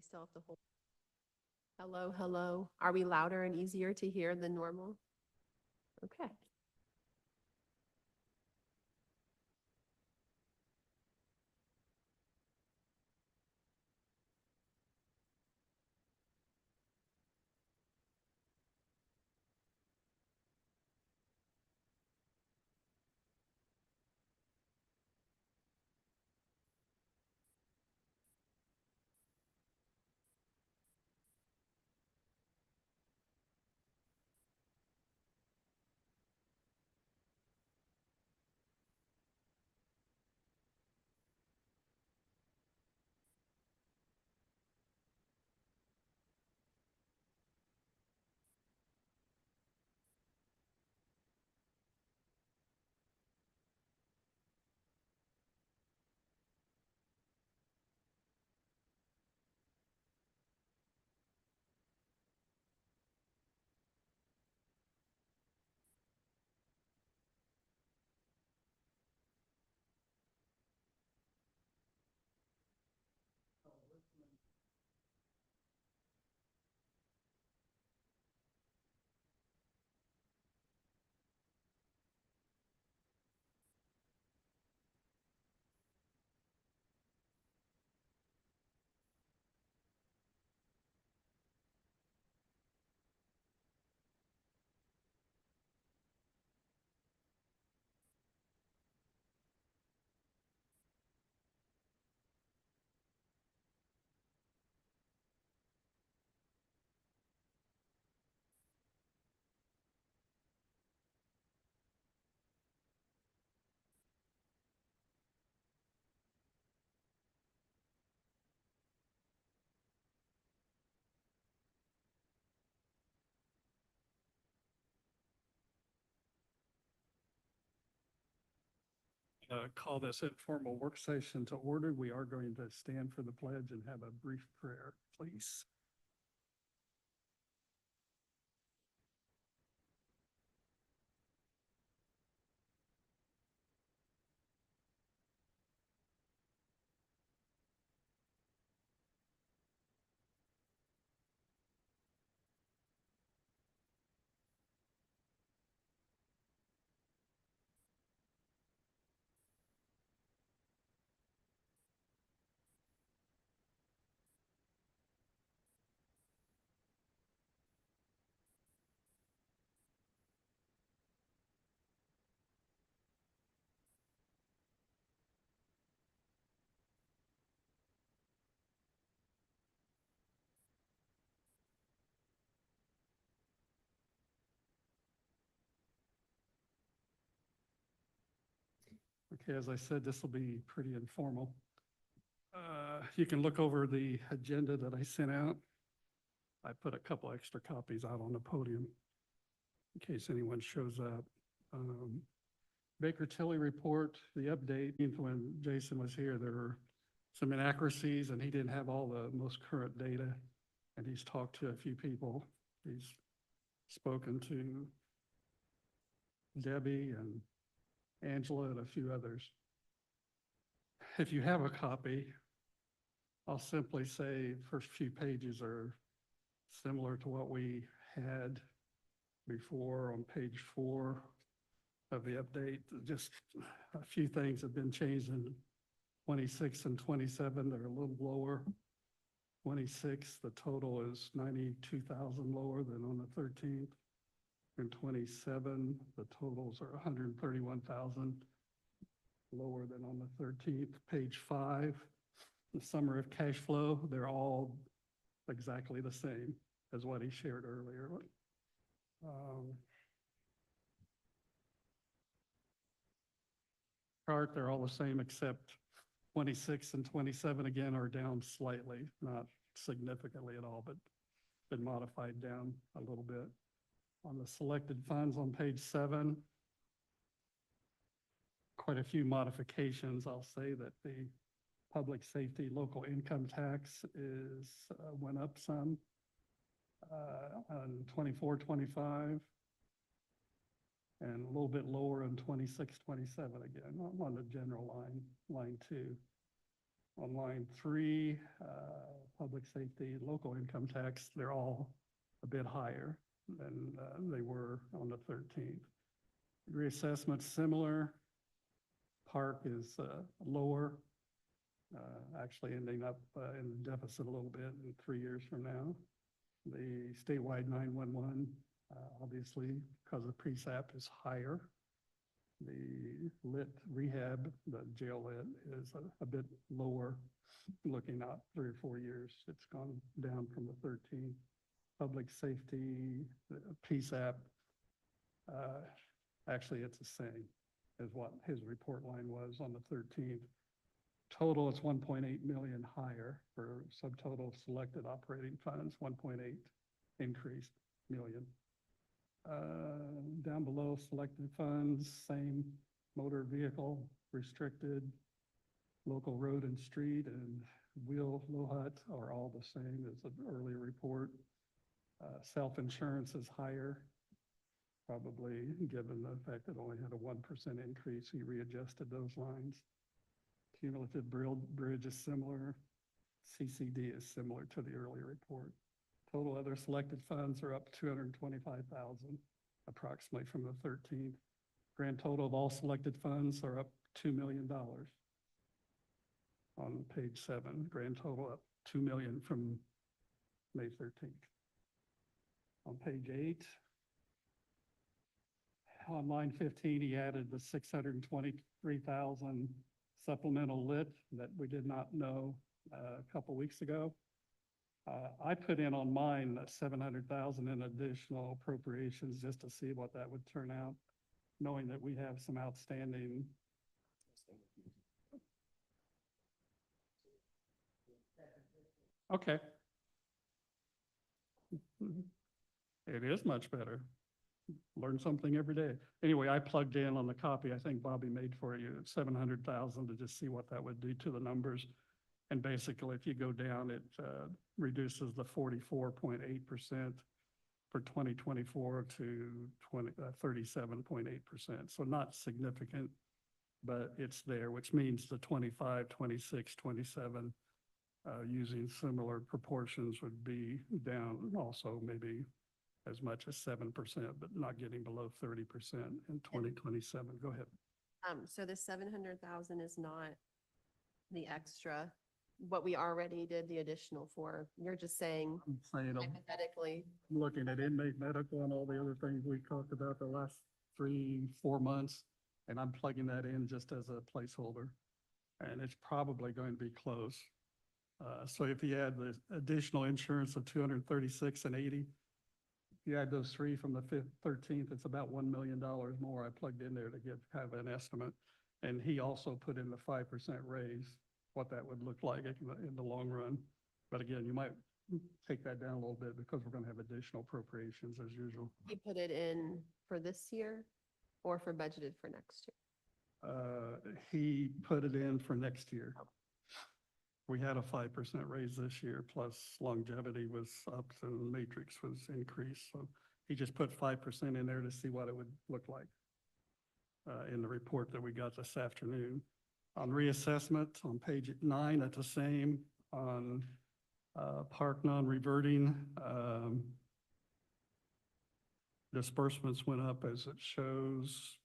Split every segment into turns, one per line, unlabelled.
We still have to hold. Hello, hello. Are we louder and easier to hear than normal? Okay.
Call this informal work session to order. We are going to stand for the pledge and have a brief prayer, please. Okay, as I said, this will be pretty informal. You can look over the agenda that I sent out. I put a couple extra copies out on the podium in case anyone shows up. Baker Tilly report, the update, when Jason was here, there were some inaccuracies and he didn't have all the most current data. And he's talked to a few people. He's spoken to Debbie and Angela and a few others. If you have a copy, I'll simply say first few pages are similar to what we had before on page 4 of the update. Just a few things have been changed in 26 and 27. They're a little lower. 26, the total is 92,000 lower than on the 13th. In 27, the totals are 131,000 lower than on the 13th. Page 5, the summary of cash flow, they're all exactly the same as what he shared earlier. Chart, they're all the same except 26 and 27 again are down slightly, not significantly at all, but been modified down a little bit. On the selected funds on page 7, quite a few modifications. I'll say that the public safety local income tax is went up some on 24, 25, and a little bit lower on 26, 27 again on the general line 2. On line 3, public safety, local income tax, they're all a bit higher than they were on the 13th. Reassessment similar. Park is lower, actually ending up in the deficit a little bit in 3 years from now. The statewide 911, obviously, because the PSAP is higher. The lit rehab, the jail lit, is a bit lower. Looking out 3 or 4 years, it's gone down from the 13. Public safety, PSAP, actually it's the same as what his report line was on the 13th. Total, it's 1.8 million higher for subtotal selected operating funds, 1.8 increased million. Down below, selected funds, same motor vehicle, restricted, local road and street, and wheel LOHUT are all the same as the earlier report. Self-insurance is higher, probably given the fact that it only had a 1% increase. He readjusted those lines. Cumulative bridge is similar. CCD is similar to the earlier report. Total other selected funds are up 225,000, approximately from the 13th. Grand total of all selected funds are up $2 million. On page 7, grand total up 2 million from May 13th. On page 8, on line 15, he added the 623,000 supplemental lit that we did not know a couple weeks ago. I put in on mine 700,000 in additional appropriations just to see what that would turn out, knowing that we have some outstanding. Okay. It is much better. Learn something every day. Anyway, I plugged in on the copy I think Bobby made for you, 700,000 to just see what that would do to the numbers. And basically, if you go down, it reduces the 44.8% for 2024 to 37.8%. So not significant, but it's there, which means the 25, 26, 27, using similar proportions would be down also maybe as much as 7%, but not getting below 30% in 2027. Go ahead.
So the 700,000 is not the extra, what we already did the additional for. You're just saying
I'm saying, I'm
hypothetically.
looking at inmate medical and all the other things we talked about the last 3-4 months, and I'm plugging that in just as a placeholder. And it's probably going to be close. So if you add the additional insurance of 236 and 80, if you add those 3 from the 13th, it's about $1 million more I plugged in there to get kind of an estimate. And he also put in the 5% raise, what that would look like in the long run. But again, you might take that down a little bit because we're going to have additional appropriations as usual.
He put it in for this year or for budgeted for next year?
He put it in for next year. We had a 5% raise this year, plus longevity was up and matrix was increased. So he just put 5% in there to see what it would look like in the report that we got this afternoon. On reassessment, on page 9, it's the same. On park non-reverting, disbursements went up as it shows.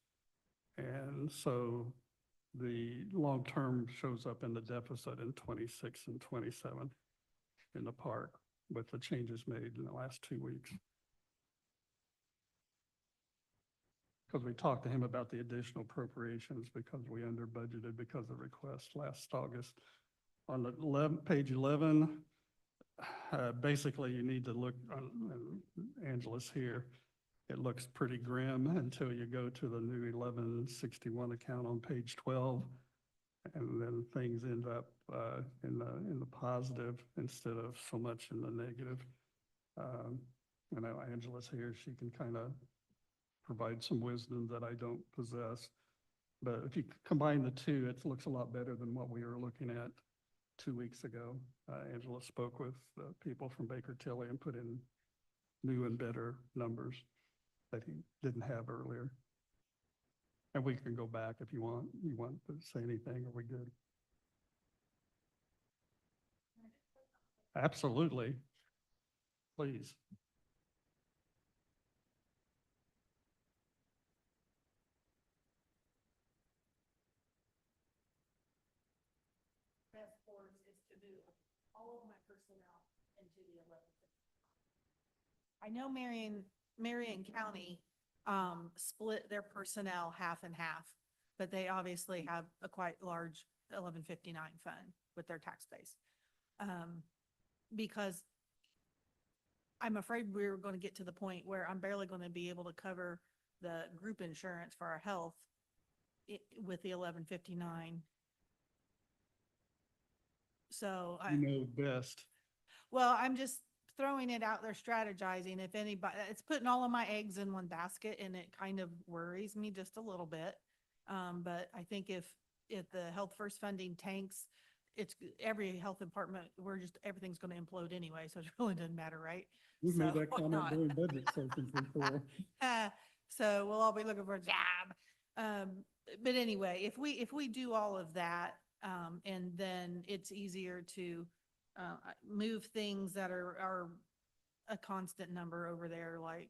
And so the long-term shows up in the deficit in 26 and 27 in the park with the changes made in the last 2 weeks. Because we talked to him about the additional appropriations because we under budgeted because of request last August. On the page 11, basically you need to look, Angela's here. It looks pretty grim until you go to the new 1161 account on page 12, and then things end up in the positive instead of so much in the negative. I know Angela's here; she can kind of provide some wisdom that I don't possess. But if you combine the two, it looks a lot better than what we were looking at 2 weeks ago. Angela spoke with people from Baker Tilly and put in new and better numbers that he didn't have earlier. And we can go back if you want. You want to say anything? Are we good? Absolutely. Please.
Best course is to move all of my personnel into the 11th. I know Marion County, split their personnel half and half, but they obviously have a quite large 1159 fund with their tax base. Because I'm afraid we're going to get to the point where I'm barely going to be able to cover the group insurance for our health with the 1159. So
You know best.
well, I'm just throwing it out there, strategizing. If anybody, it's putting all of my eggs in one basket and it kind of worries me just a little bit. But I think if the health first funding tanks, every health department, everything's going to implode anyway. So it really doesn't matter, right?
We've made
So,
that
why
comment
not?
during budget sessions before.
So we'll all be looking for a job. But anyway, if we do all of that, and then it's easier to, move things that are a constant number over there, like,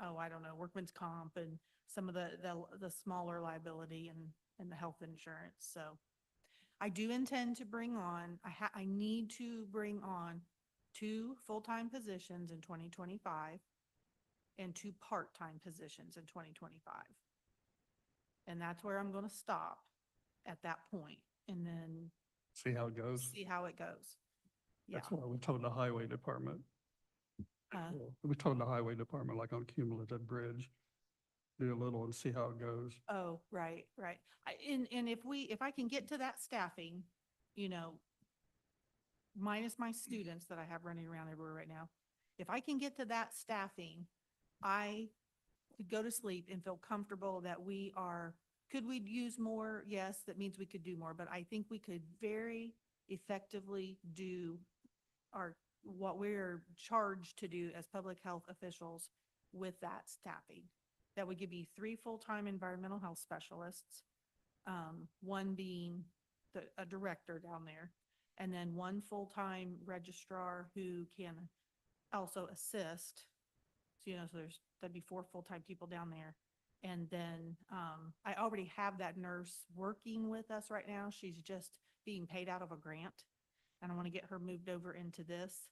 oh, I don't know, workman's comp and some of the smaller liability and the health insurance. So I do intend to bring on, I need to bring on 2 full-time positions in 2025 and 2 part-time positions in 2025. And that's where I'm going to stop at that point and then
See how it goes.
see how it goes. Yeah.
That's why we told the highway department.
Uh,
We told the highway department, like on Cumulative Bridge, do a little and see how it goes.
Oh, right, right. And if I can get to that staffing, you know, minus my students that I have running around everywhere right now, if I can get to that staffing, I could go to sleep and feel comfortable that could we use more? Yes, that means we could do more, but I think we could very effectively do what we're charged to do as public health officials with that staffing. That would give you 3 full-time environmental health specialists, one being a director down there, and then 1 full-time registrar who can also assist. So, so that'd be 4 full-time people down there. And then, I already have that nurse working with us right now. She's just being paid out of a grant. And I want to get her moved over into this.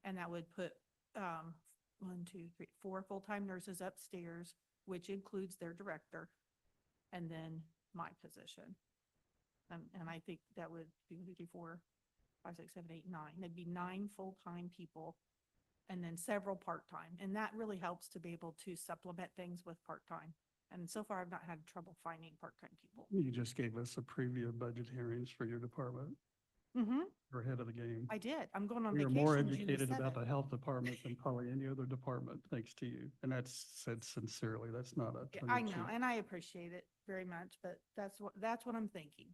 And that would put, 4 full-time nurses upstairs, which includes their director, and then my position. And I think that would be 4, 5, 6, 7, 8, 9. That'd be 9 full-time people and then several part-time. And that really helps to be able to supplement things with part-time. And so far, I've not had trouble finding part-time people.
You just gave us a preview of budget hearings for your department.
Mm-hmm.
You're ahead of the game.
I did. I'm going on
We are
vacation.
more
June the
educated about
7th.
the health department than probably any other department, thanks to you. And that's said sincerely. That's not a.
Yeah, I know, and I appreciate it very much, but that's what I'm thinking.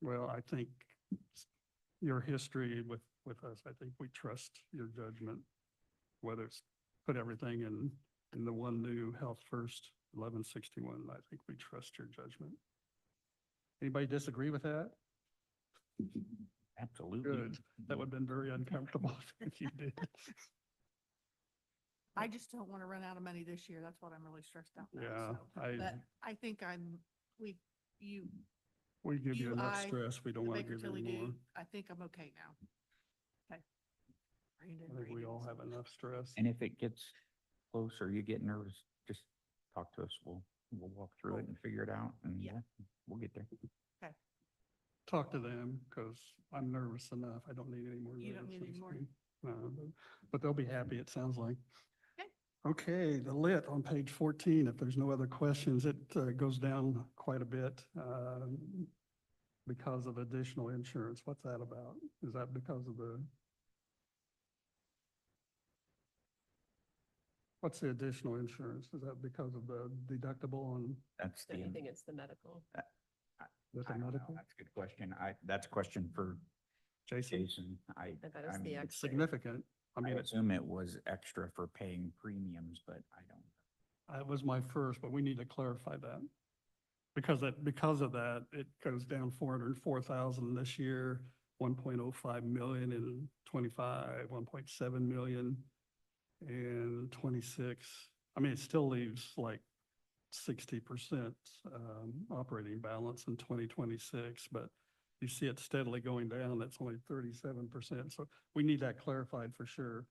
Well, I think your history with us, I think we trust your judgment, whether it's put everything in the one new Health First 1161. I think we trust your judgment. Anybody disagree with that?
Absolutely.
Good. That would have been very uncomfortable if you did.
I just don't want to run out of money this year. That's what I'm really stressed out about.
Yeah,
so. But I think
we give you enough
I,
stress. We don't want to
Baker
give
Tilly
you more.
do, I think I'm okay now. Okay.
I think we all have enough stress.
And if it gets close or you get nervous, just talk to us. We'll walk through it and figure it out and
Yeah.
we'll get there.
Talk to them, because I'm nervous enough. I don't need any more.
You don't need any more?
But they'll be happy, it sounds like.
Okay.
Okay, the lit on page 14, if there's no other questions, it goes down quite a bit because of additional insurance. What's that about? Is that because of what's the additional insurance? Is that because of the deductible on
That's
So
the,
you think it's the medical?
with
I
the
don't know.
medical?
That's a good question. That's a question for
Jason?
Jason.
I thought it was
I
the
mean,
It's
extra.
significant. I
I
mean, it's
assume it was extra for paying premiums, but I don't.
That was my first, but we need to clarify that. Because of that, it goes down 404,000 this year. 1.05 million in 25, 1.7 million in 26. I mean, it still leaves like 60% operating balance in 2026, but you see it steadily going down. That's only 37%. So we need that clarified for sure.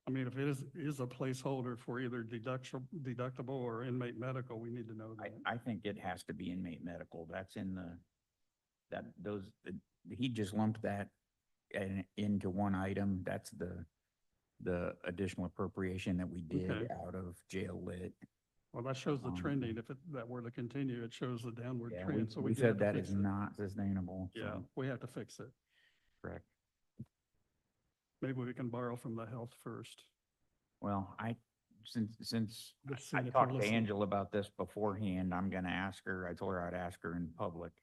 I mean, if it is a placeholder for either deductible or inmate medical, we need to know that.
I think it has to be inmate medical. That's in he just lumped that into one item. That's the additional appropriation that we did
Okay.
out of jail lit.
Well, that shows the
Um,
trending. If that were to continue, it shows the downward
Yeah,
trend. So
we
do have
said
to
that
fix
is
it.
not sustainable.
Yeah,
So,
we have to fix it.
correct.
Maybe we can borrow from the health first.
Well, since
Let's see
I
if they're
talked to
listening.
Angela about this beforehand, I'm gonna ask her, I told her I'd ask her in public.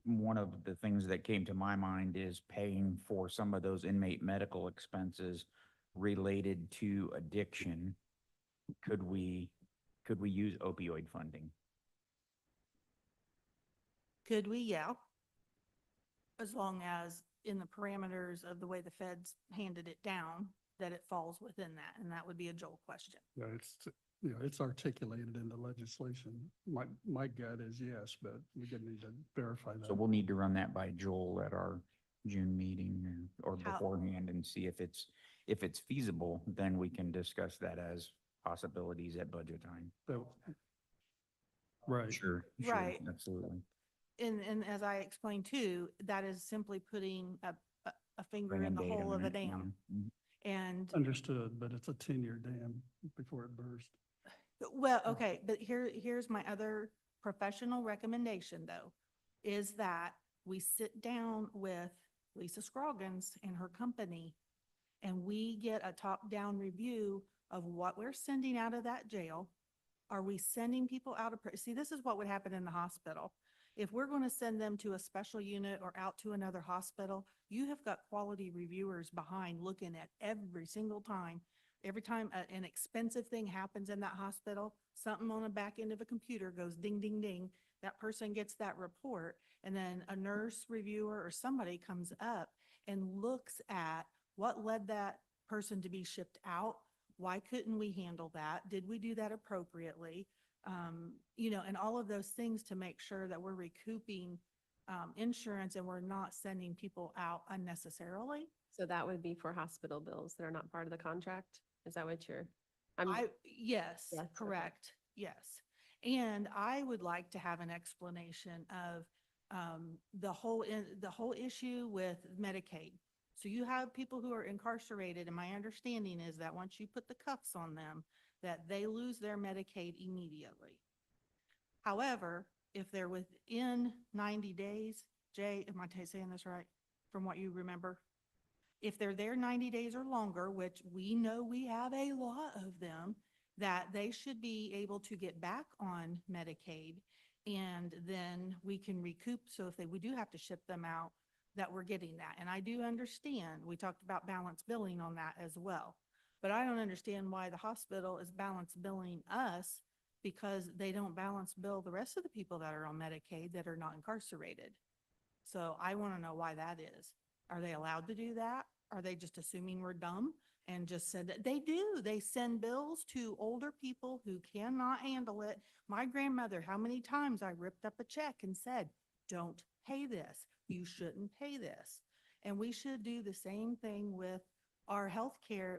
One of the things that came to my mind is paying for some of those inmate medical expenses related to addiction. Could we use opioid funding?
Could we? Yeah. As long as in the parameters of the way the feds handed it down, that it falls within that, and that would be a Joel question.
Yeah, it's articulated in the legislation. My gut is yes, but we could need to verify that.
So we'll need to run that by Joel at our June meeting or
How-
beforehand and see if it's feasible, then we can discuss that as possibilities at budget time.
Right.
Sure.
Right.
Absolutely.
And as I explained too, that is simply putting a finger in the
Band-aid
hole
on
of a
it, yeah.
dam.
Mhm.
And,
Understood, but it's a 10-year dam before it bursts.
well, okay, but here's my other professional recommendation though, is that we sit down with Lisa Scroggins and her company and we get a top-down review of what we're sending out of that jail. Are we sending people out of, see, this is what would happen in the hospital. If we're going to send them to a special unit or out to another hospital, you have got quality reviewers behind looking at every single time. Every time an expensive thing happens in that hospital, something on the back end of a computer goes ding, ding, ding. That person gets that report, and then a nurse reviewer or somebody comes up and looks at what led that person to be shipped out. Why couldn't we handle that? Did we do that appropriately? And all of those things to make sure that we're recouping insurance and we're not sending people out unnecessarily.
So that would be for hospital bills that are not part of the contract? Is that what you're?
Yes,
Yes, okay.
correct, yes. And I would like to have an explanation of the whole issue with Medicaid. So you have people who are incarcerated, and my understanding is that once you put the cuffs on them, that they lose their Medicaid immediately. However, if they're within 90 days, Jay, am I saying this right, from what you remember? If they're there 90 days or longer, which we know we have a lot of them, that they should be able to get back on Medicaid, and then we can recoup. So if we do have to ship them out, that we're getting that. And I do understand, we talked about balance billing on that as well. But I don't understand why the hospital is balance billing us because they don't balance bill the rest of the people that are on Medicaid that are not incarcerated. So I want to know why that is. Are they allowed to do that? Are they just assuming we're dumb and just said that they do? They send bills to older people who cannot handle it. My grandmother, how many times I ripped up a check and said, don't pay this. You shouldn't pay this. And we should do the same thing with our healthcare.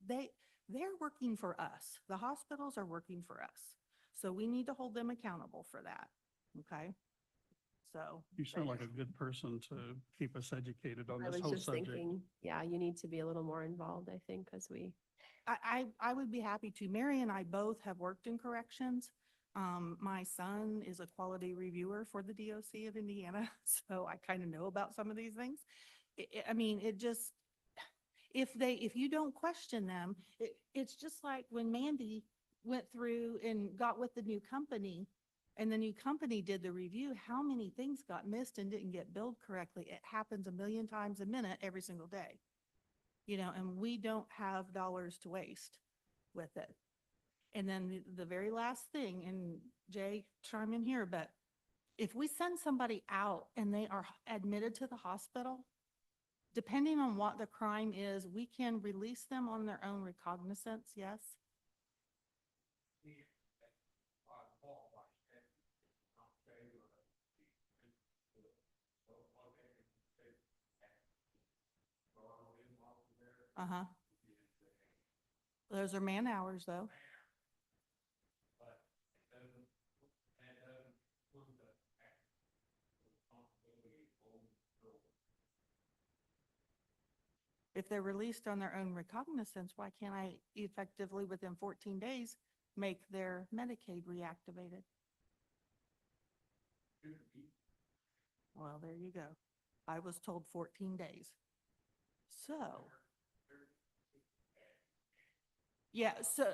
They're working for us. The hospitals are working for us. So we need to hold them accountable for that. Okay? So.
You sound like a good person to keep us educated on
I
this
was
whole
just
subject.
thinking, yeah, you need to be a little more involved, I think, because
I would be happy to. Mary and I both have worked in corrections. My son is a quality reviewer for the DOC of Indiana, so I kind of know about some of these things. I mean, it just, if you don't question them, it's just like when Mandy went through and got with the new company and the new company did the review, how many things got missed and didn't get billed correctly? It happens a million times a minute, every single day. And we don't have dollars to waste with it. And then the very last thing, and Jay, chime in here, but if we send somebody out and they are admitted to the hospital, depending on what the crime is, we can release them on their own recognizance, yes? Uh-huh. Those are man hours, though. If they're released on their own recognizance, why can't I effectively, within 14 days, make their Medicaid reactivated? Well, there you go. I was told 14 days. So. Yeah, so.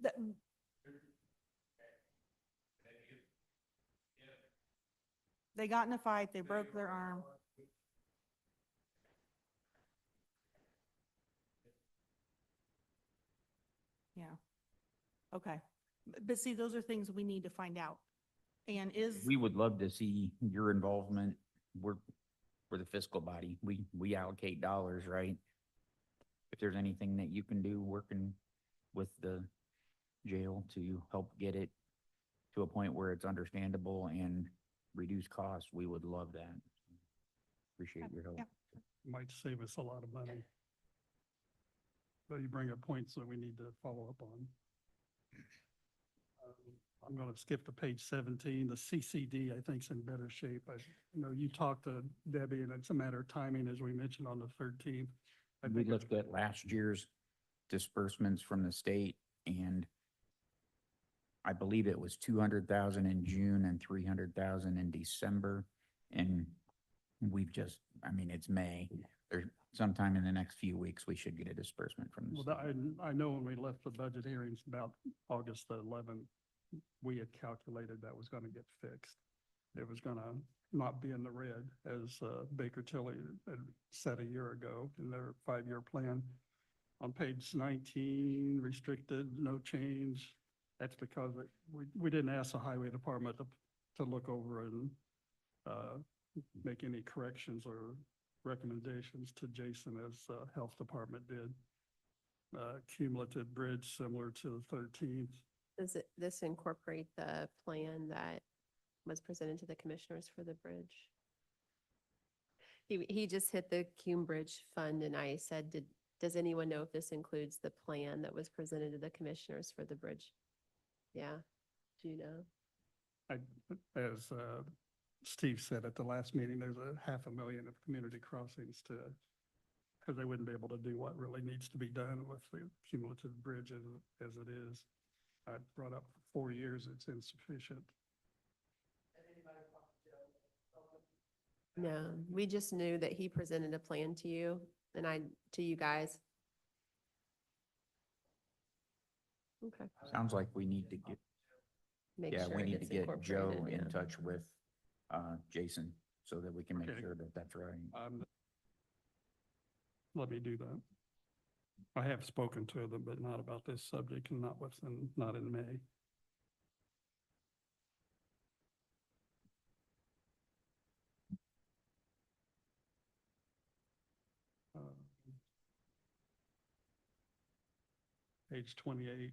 That, they got in a fight, they broke their arm. Yeah. Okay. But see, those are things we need to find out. And is,
We would love to see your involvement. We're the fiscal body. We allocate dollars, right? If there's anything that you can do working with the jail to help get it to a point where it's understandable and reduce costs, we would love that. Appreciate your help.
Yeah.
Might save us a lot of money. But you bring up points that we need to follow up on. I'm going to skip to page 17. The CCD, I think, is in better shape. I know you talked to Debbie, and it's a matter of timing, as we mentioned on the 13th. I
We
think it's
looked at last year's disbursements from the state, and I believe it was 200,000 in June and 300,000 in December. And we've just, I mean, it's May. There's sometime in the next few weeks, we should get a disbursement from the
Well,
state.
I know when we left the budget hearings about August the 11th, we had calculated that was going to get fixed. It was going to not be in the red, as Baker Tilly had said a year ago in their 5-year plan. On page 19, restricted, no change. That's because we didn't ask the highway department to look over and make any corrections or recommendations to Jason as health department did. Cumulative bridge similar to the 13th.
Does this incorporate the plan that was presented to the commissioners for the bridge? He just hit the Cume Bridge Fund, and I said, does anyone know if this includes the plan that was presented to the commissioners for the bridge? Yeah, do you know?
As Steve said at the last meeting, there's a $500,000 of community crossings because they wouldn't be able to do what really needs to be done with the cumulative bridge as it is. I brought up 4 years, it's insufficient.
No, we just knew that he presented a plan to you and to you guys. Okay.
Sounds like we need to get,
Make
yeah,
sure
we need to
it's
get Joe
incorporated,
in
yeah.
touch with Jason so that we can make
Okay.
sure that that's right.
Let me do that. I have spoken to them, but not about this subject and not in May. Page 28.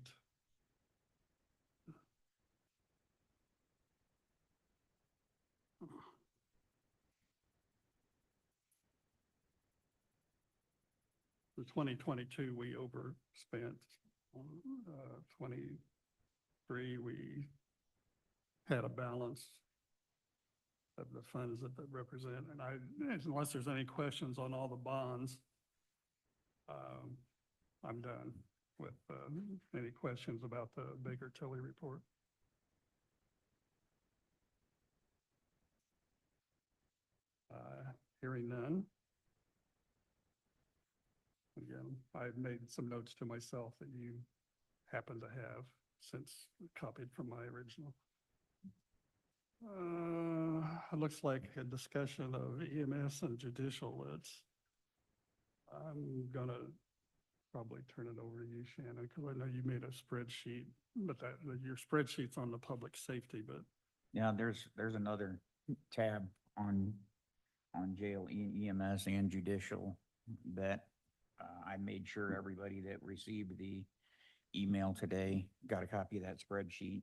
The 2022, we overspent. 23, we had a balance of the funds that they represent. And unless there's any questions on all the bonds, I'm done with any questions about the Baker Tilly report. Hearing none. Again, I've made some notes to myself that you happen to have since copied from my original. It looks like a discussion of EMS and judicial lists. I'm gonna probably turn it over to you, Shannon, because I know you made a spreadsheet, but your spreadsheet's on the public safety, but
Yeah, there's another tab on jail, EMS and judicial that I made sure everybody that received the email today got a copy of that spreadsheet.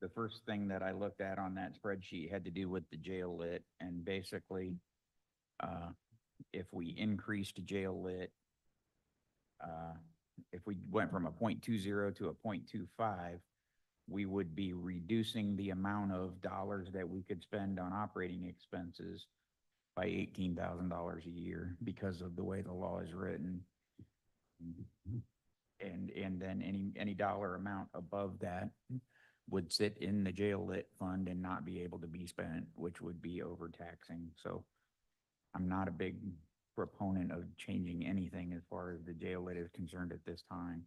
The first thing that I looked at on that spreadsheet had to do with the jail lit, and basically, if we increased jail lit, if we went from a 0.20 to a 0.25, we would be reducing the amount of dollars that we could spend on operating expenses by $18,000 a year because of the way the law is written. And then any dollar amount above that would sit in the jail lit fund and not be able to be spent, which would be overtaxing. So I'm not a big proponent of changing anything as far as the jail lit is concerned at this time.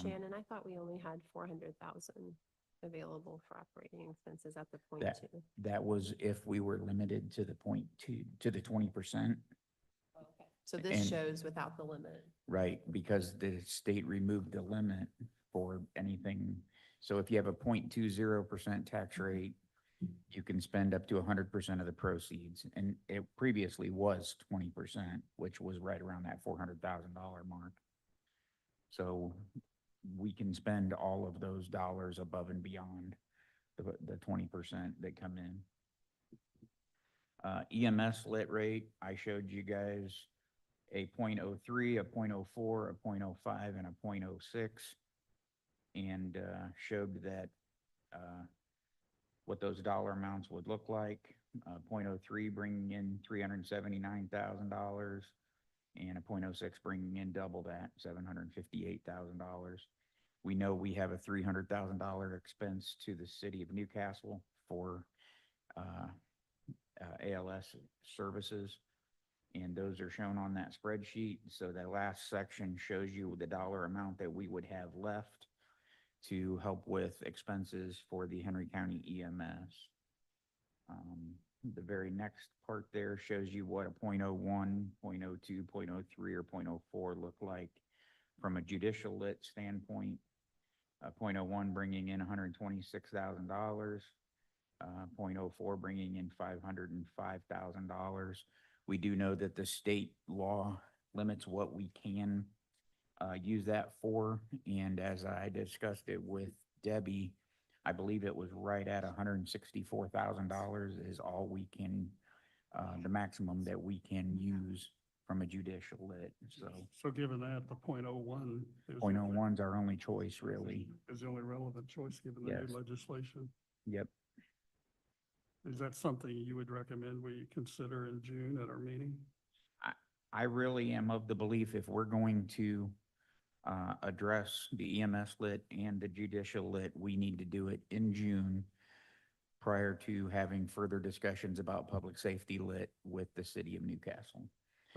Shannon, I thought we only had 400,000 available for operating expenses at the point
That-
two.
That was if we were limited to the 0.2, to the 20%.
So this
And-
shows without the limit.
Right, because the state removed the limit for anything. So if you have a 0.20% tax rate, you can spend up to 100% of the proceeds. And it previously was 20%, which was right around that $400,000 mark. So we can spend all of those dollars above and beyond the 20% that come in. EMS lit rate, I showed you guys a 0.03, a 0.04, a 0.05, and a 0.06, and showed that what those dollar amounts would look like. 0.03 bringing in $379,000, and a 0.06 bringing in double that, $758,000. We know we have a $300,000 expense to the city of Newcastle for ALS services. And those are shown on that spreadsheet. So that last section shows you the dollar amount that we would have left to help with expenses for the Henry County EMS. The very next part there shows you what a 0.01, 0.02, 0.03, or 0.04 look like from a judicial lit standpoint. 0.01 bringing in $126,000, 0.04 bringing in $505,000. We do know that the state law limits what we can use that for. And as I discussed it with Debbie, I believe it was right at $164,000 is all we can, the maximum that we can use from a judicial lit. So
given that, the 0.01 is.
0.01 is our only choice, really.
Is the only relevant choice given the
Yes.
new legislation.
Yep.
Is that something you would recommend we consider in June at our meeting?
I really am of the belief if we're going to address the EMS lit and the judicial lit, we need to do it in June prior to having further discussions about public safety lit with the city of Newcastle.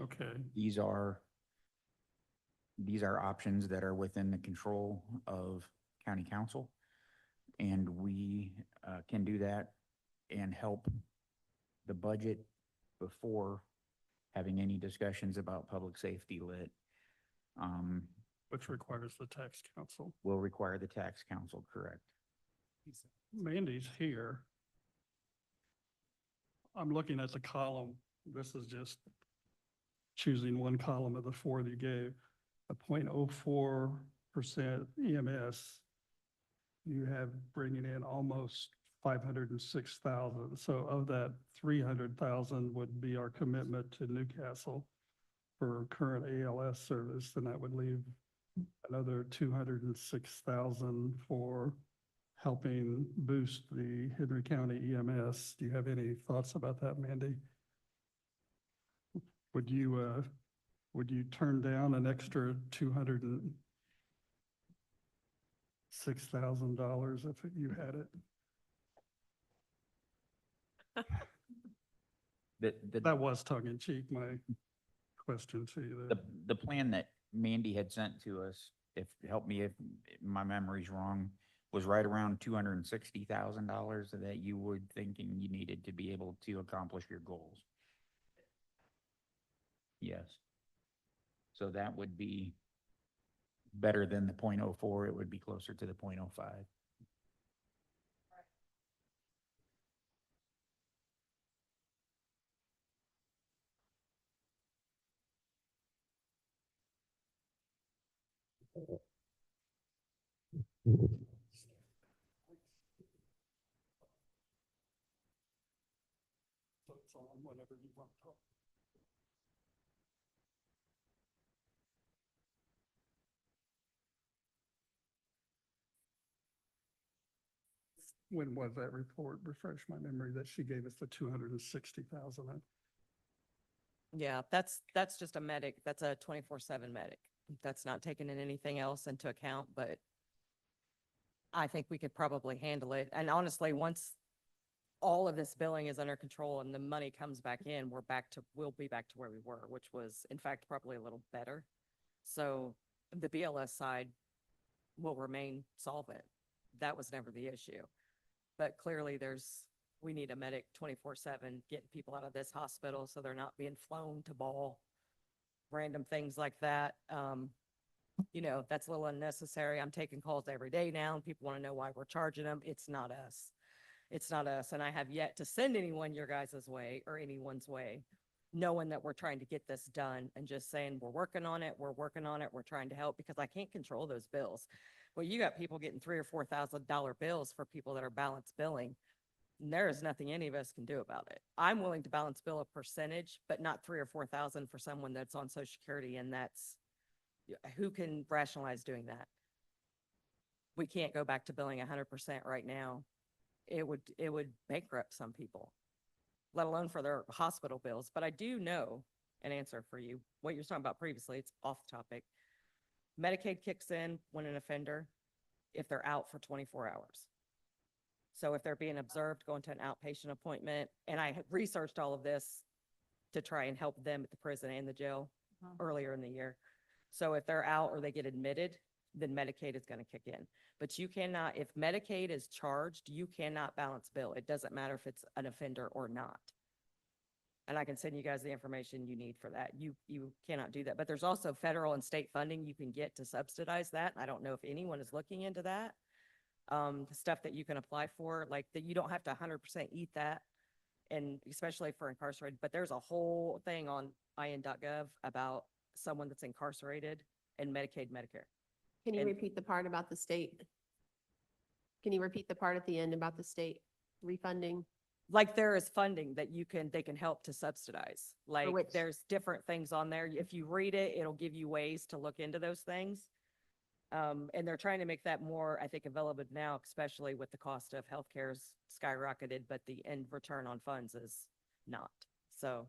Okay,
These are options that are within the control of county council, and we can do that and help the budget before having any discussions about public safety lit.
which requires the tax council.
Will require the tax council, correct?
Mandy's here. I'm looking at the column. This is just choosing one column of the four that you gave. A 0.04% EMS. You have bringing in almost 506,000. So of that, 300,000 would be our commitment to Newcastle for current ALS service, and that would leave another 206,000 for helping boost the Henry County EMS. Do you have any thoughts about that, Mandy? Would you turn down an extra $206,000 if you had it? That was tongue in cheek, my question to you there.
The plan that Mandy had sent to us, help me if my memory's wrong, was right around $260,000 that you were thinking you needed to be able to accomplish your goals. Yes. So that would be better than the 0.04. It would be closer to the 0.05.
So it's on whenever you want to talk. When was that report? Refresh my memory that she gave us the 260,000.
Yeah, that's just a medic. That's a 24/7 medic. That's not taking in anything else into account, but I think we could probably handle it. And honestly, once all of this billing is under control and the money comes back in, we'll be back to where we were, which was in fact probably a little better. So the BLS side will remain solvent. That was never the issue. But clearly we need a medic 24/7, getting people out of this hospital so they're not being flown to Ball, random things like that. That's a little unnecessary. I'm taking calls every day now and people want to know why we're charging them. It's not us. It's not us. And I have yet to send anyone your guys' way or anyone's way, knowing that we're trying to get this done and just saying, we're working on it. We're working on it. We're trying to help because I can't control those bills. Well, you got people getting $3,000 or $4,000 bills for people that are balance billing. And there is nothing any of us can do about it. I'm willing to balance bill a percentage, but not 3,000 or 4,000 for someone that's on Social Security. And who can rationalize doing that? We can't go back to billing 100% right now. It would bankrupt some people, let alone for their hospital bills. But I do know an answer for you. What you're talking about previously, it's off topic. Medicaid kicks in when an offender, if they're out for 24 hours. So if they're being observed, going to an outpatient appointment, and I had researched all of this to try and help them at the prison and the jail earlier in the year. So if they're out or they get admitted, then Medicaid is going to kick in. But you cannot, if Medicaid is charged, you cannot balance bill. It doesn't matter if it's an offender or not. And I can send you guys the information you need for that. You cannot do that. But there's also federal and state funding you can get to subsidize that. I don't know if anyone is looking into that. The stuff that you can apply for, like that you don't have to 100% eat that, and especially for incarcerated. But there's a whole thing on in.gov about someone that's incarcerated and Medicaid, Medicare.
Can you
And-
repeat the part about the state? Can you repeat the part at the end about the state refunding?
Like there is funding that they can help to subsidize. Like
which-
there's different things on there. If you read it, it'll give you ways to look into those things. And they're trying to make that more, I think, available now, especially with the cost of healthcare's skyrocketed, but the end return on funds is not. So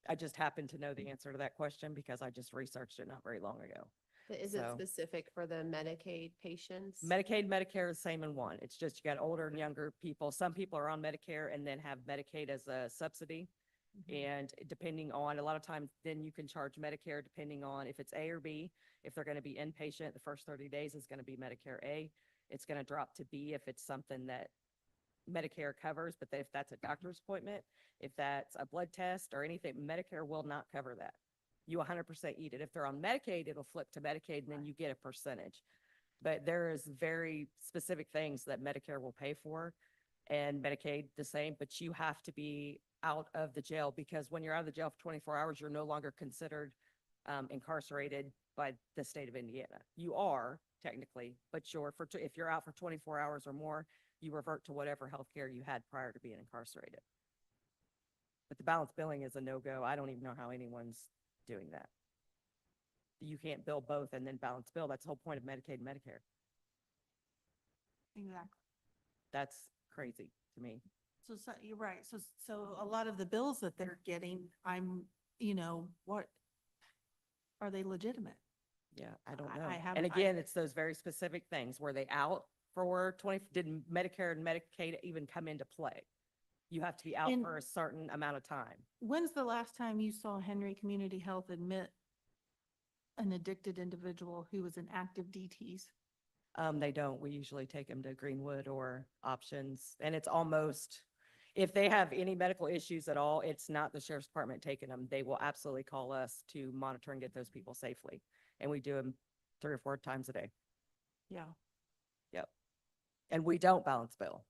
I just happen to know the answer to that question because I just researched it not very long ago.
Is it
So-
specific for the Medicaid patients?
Medicaid, Medicare is same in one. It's just you got older and younger people. Some people are on Medicare and then have Medicaid as a subsidy. And depending on, a lot of times, then you can charge Medicare depending on if it's A or B. If they're going to be inpatient, the first 30 days is going to be Medicare A. It's going to drop to B if it's something that Medicare covers, but if that's a doctor's appointment, if that's a blood test or anything, Medicare will not cover that. You 100% eat it. If they're on Medicaid, it'll flip to Medicaid and then you get a percentage. But there is very specific things that Medicare will pay for and Medicaid the same, but you have to be out of the jail because when you're out of the jail for 24 hours, you're no longer considered incarcerated by the state of Indiana. You are technically, but if you're out for 24 hours or more, you revert to whatever healthcare you had prior to being incarcerated. But the balance billing is a no-go. I don't even know how anyone's doing that. You can't bill both and then balance bill. That's the whole point of Medicaid and Medicare.
Exactly.
That's crazy to me.
So you're right. So a lot of the bills that they're getting, what, are they legitimate?
Yeah, I don't
I-
know.
I haven't-
And
I-
again, it's those very specific things. Were they out for did Medicare and Medicaid even come into play? You have to be out
And-
for a certain amount of time.
When's the last time you saw Henry Community Health admit an addicted individual who was in active DTs?
They don't. We usually take them to Greenwood or options. And it's almost, if they have any medical issues at all, it's not the sheriff's department taking them. They will absolutely call us to monitor and get those people safely. And we do them 3 or 4 times a day.
Yeah.
Yep. And we don't balance bill.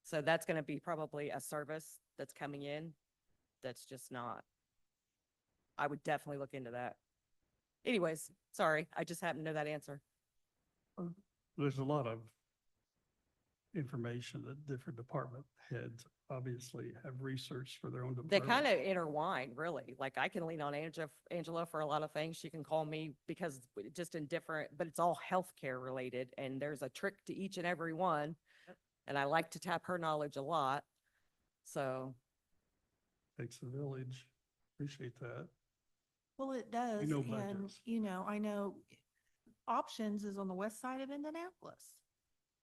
So that's going to be probably a service that's coming in that's just not I would definitely look into that. Anyways, sorry, I just happen to know that answer.
There's a lot of information that different department heads obviously have researched for their own
They
department.
kind of intertwine, really. Like I can lean on Angela for a lot of things. She can call me because just in different, but it's all healthcare related and there's a trick to each and every one. And I like to tap her knowledge a lot. So,
Takes a village. Appreciate that.
Well, it does.
know
And,
budgets.
I know Options is on the west side of Indianapolis.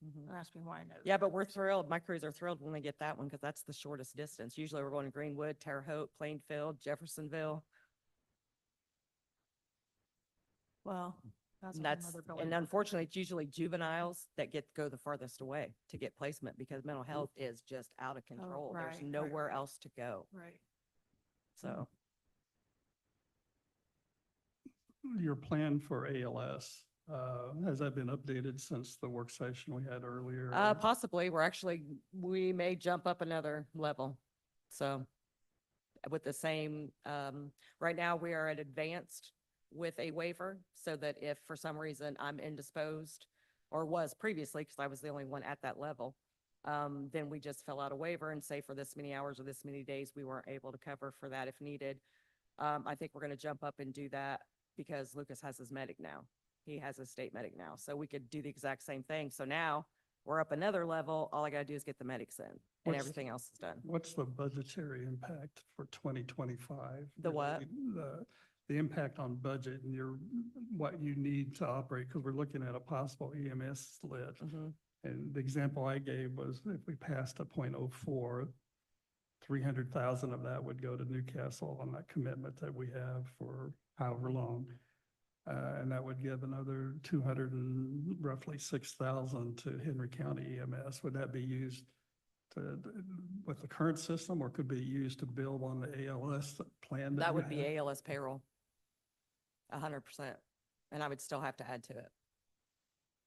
mhm.
Don't ask me why I know.
Yeah, but we're thrilled. My crews are thrilled when they get that one because that's the shortest distance. Usually we're going to Greenwood, Terre Haute, Plainfield, Jeffersonville.
Well, that's a
And
whole
that's,
nother
and
building.
unfortunately, it's usually juveniles that go the farthest away to get placement because mental health is just out of control. There's
right, right,
nowhere
right.
else to go.
Right.
So,
Your plan for ALS, has that been updated since the work session we had earlier?
possibly, we may jump up another level. So with the same, right now we are at advanced with a waiver so that if for some reason I'm indisposed or was previously, because I was the only one at that level, then we just fill out a waiver and say for this many hours or this many days, we weren't able to cover for that if needed. I think we're going to jump up and do that because Lucas has his medic now. He has his state medic now. So we could do the exact same thing. So now we're up another level. All I got to do is get the medics in and
What's-
everything else is done.
What's the budgetary impact for 2025?
The what?
The impact on budget and what you need to operate, because we're looking at a possible EMS split.
Mhm.
And the example I gave was if we passed a .04, 300,000 of that would go to Newcastle on that commitment that we have for however long. And that would give another 200 and roughly 6,000 to Henry County EMS. Would that be used with the current system or could be used to build on the ALS plan?
That
you
would be
have?
ALS payroll. 100%. And I would still have to add to it.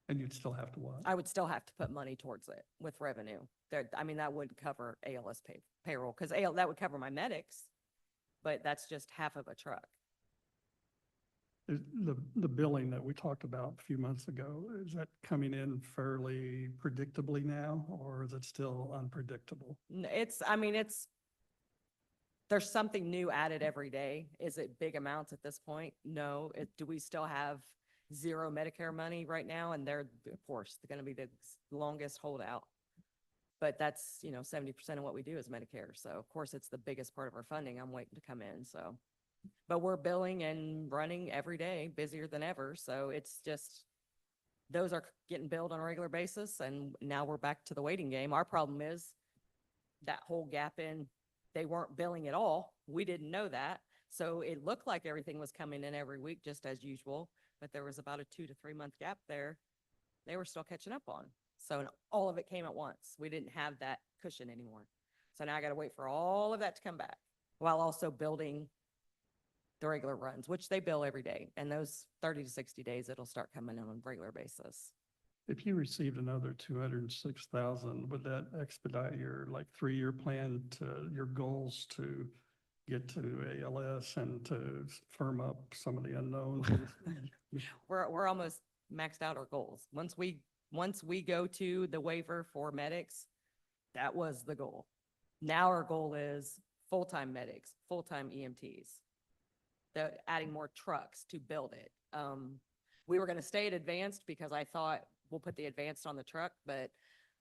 And you'd still have to what?
I would still have to put money towards it with revenue. There, I mean, that would cover ALS payroll because that would cover my medics, but that's just half of a truck.
The billing that we talked about a few months ago, is that coming in fairly predictably now, or is it still unpredictable?
There's something new added every day. Is it big amounts at this point? No. Do we still have zero Medicare money right now? And they're, of course, they're going to be the longest holdout. But that's, 70% of what we do is Medicare. So of course, it's the biggest part of our funding. I'm waiting to come in. So, but we're billing and running every day, busier than ever. So it's just, those are getting billed on a regular basis. And now we're back to the waiting game. Our problem is that whole gap in, they weren't billing at all. We didn't know that. So it looked like everything was coming in every week, just as usual, but there was about a 2 to 3 month gap there. They were still catching up on. So all of it came at once. We didn't have that cushion anymore. So now I got to wait for all of that to come back while also building the regular runs, which they bill every day. And those 30 to 60 days, it'll start coming in on a regular basis.
If you received another 206,000, would that expedite your 3-year plan to your goals to get to ALS and to firm up some of the unknowns?
We're almost maxed out our goals. Once we go to the waiver for medics, that was the goal. Now our goal is full-time medics, full-time EMTs. Adding more trucks to build it. We were going to stay at advanced because I thought we'll put the advanced on the truck, but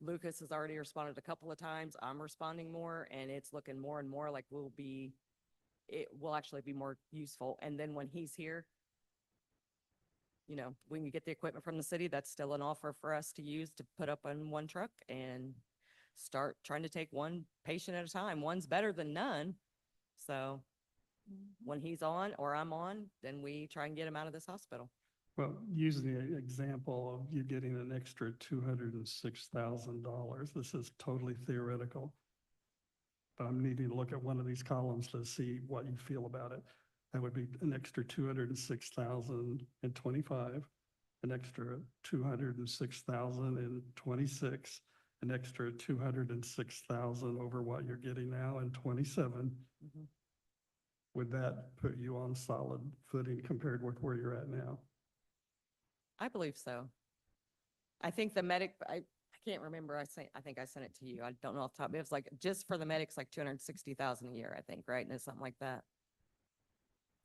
Lucas has already responded a couple of times. I'm responding more and it's looking more and more like it will actually be more useful. And then when he's here, when you get the equipment from the city, that's still an offer for us to use to put up on one truck and start trying to take one patient at a time. One's better than none. So when he's on or I'm on, then we try and get him out of this hospital.
Well, using the example of you getting an extra $206,000, this is totally theoretical. But I'm needing to look at one of these columns to see what you feel about it. That would be an extra 206,025, an extra 206,026, an extra 206,000 over what you're getting now in 27.
Mhm.
would that put you on solid footing compared with where you're at now?
I believe so. I think the medic, I can't remember, I think I sent it to you. I don't know off the top, but it was like, just for the medics, like 260,000 a year, I think, right? And it's something like that.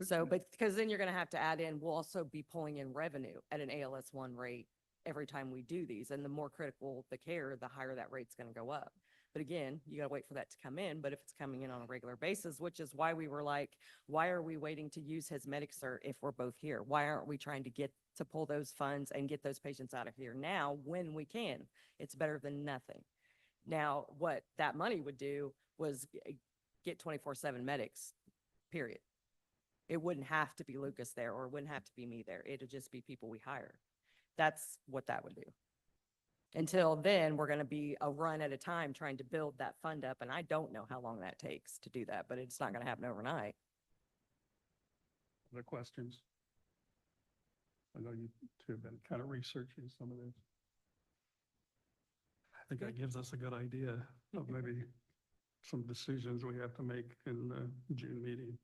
So, but, because then you're gonna have to add in, we'll also be pulling in revenue at an ALS1 rate every time we do these. And the more critical the care, the higher that rate's gonna go up. But again, you gotta wait for that to come in. But if it's coming in on a regular basis, which is why we were like, why are we waiting to use his medic cert if we're both here? Why aren't we trying to pull those funds and get those patients out of here now when we can? It's better than nothing. Now, what that money would do was get 24/7 medics, period. It wouldn't have to be Lucas there, or it wouldn't have to be me there. It'd just be people we hire. That's what that would do. Until then, we're gonna be a run at a time trying to build that fund up, and I don't know how long that takes to do that, but it's not gonna happen overnight.
Other questions? I know you two have been kind of researching some of this. I think that gives us a good idea of maybe some decisions we have to make in the June meeting.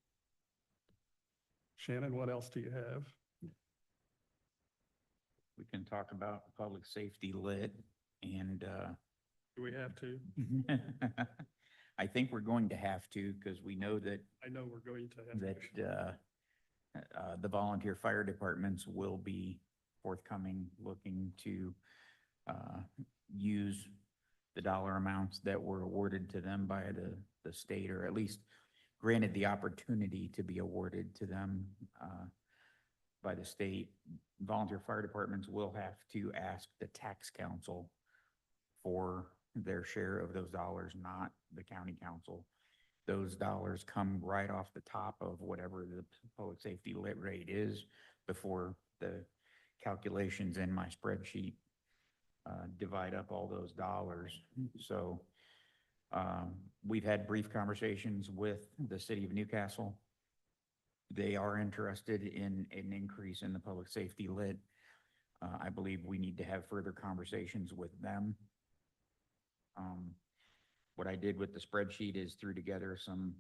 Shannon, what else do you have?
We can talk about public safety lit and,
Do we have to?
I think we're going to have to, because we know that
I know we're going to have to.
the volunteer fire departments will be forthcoming, looking to use the dollar amounts that were awarded to them by the state, or at least granted the opportunity to be awarded to them by the state. Volunteer fire departments will have to ask the tax council for their share of those dollars, not the county council. Those dollars come right off the top of whatever the public safety lit rate is before the calculations in my spreadsheet divide up all those dollars. So we've had brief conversations with the city of Newcastle. They are interested in an increase in the public safety lit. I believe we need to have further conversations with them. What I did with the spreadsheet is threw together some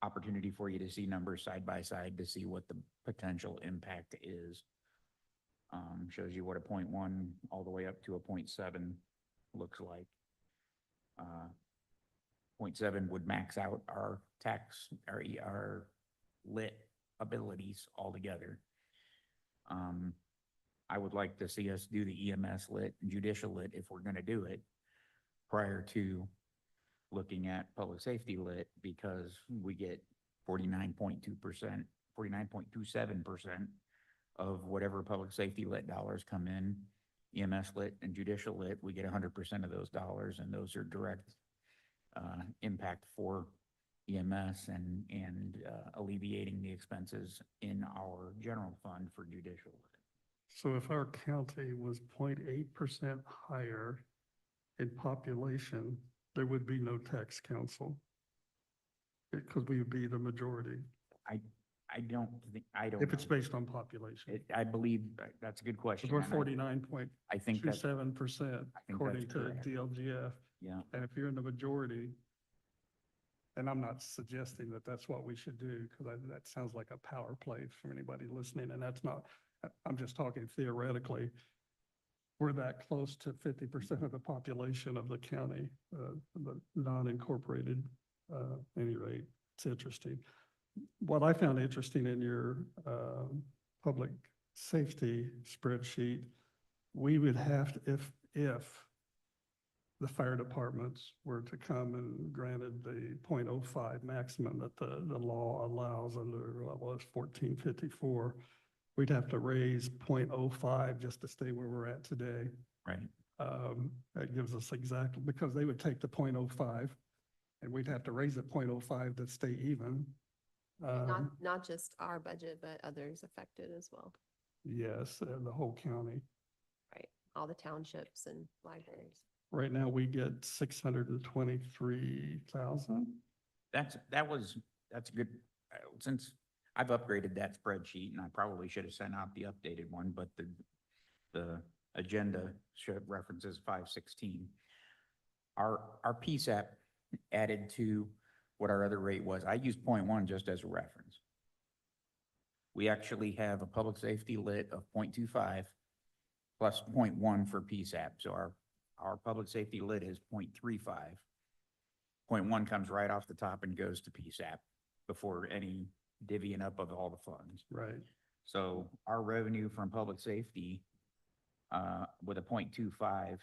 opportunity for you to see numbers side by side to see what the potential impact is. Shows you what a 0.1 all the way up to a 0.7 looks like. 0.7 would max out our our lit abilities altogether. I would like to see us do the EMS lit and judicial lit if we're going to do it prior to looking at public safety lit, because we get 49.2%, 49.27% of whatever public safety lit dollars come in. EMS lit and judicial lit, we get 100% of those dollars, and those are direct impact for EMS and alleviating the expenses in our general fund for judicial lit.
So if our county was 0.8% higher in population, there would be no tax council, because we would be the majority,
I don't think,
if it's based on population.
I believe that's a good question.
Because we're
and
49.27%
I think that's,
according
that's
to
correct.
DLGF.
yeah.
And if you're in the majority, and I'm not suggesting that that's what we should do, because that sounds like a power play for anybody listening, and that's not, I'm just talking theoretically. We're that close to 50% of the population of the county, the non-incorporated, any rate. It's interesting. What I found interesting in your public safety spreadsheet, we would have to, if the fire departments were to come and granted the 0.05 maximum that the law allows under what was 1454, we'd have to raise 0.05 just to stay where we're at today.
Right.
That gives us exactly, because they would take the 0.05 and we'd have to raise it 0.05 to stay even.
Not just our budget, but others affected as well,
Yes, the whole county.
right? All the townships and libraries.
Right now, we get 623,000.
That's good. Since I've upgraded that spreadsheet, and I probably should have sent out the updated one, but the agenda references 516. Our PSAP added to what our other rate was. I used 0.1 just as a reference. We actually have a public safety lit of 0.25 plus 0.1 for PSAP. So our public safety lit is 0.35. 0.1 comes right off the top and goes to PSAP before any divvying up of all the funds.
Right.
So our revenue from public safety, with a 0.25,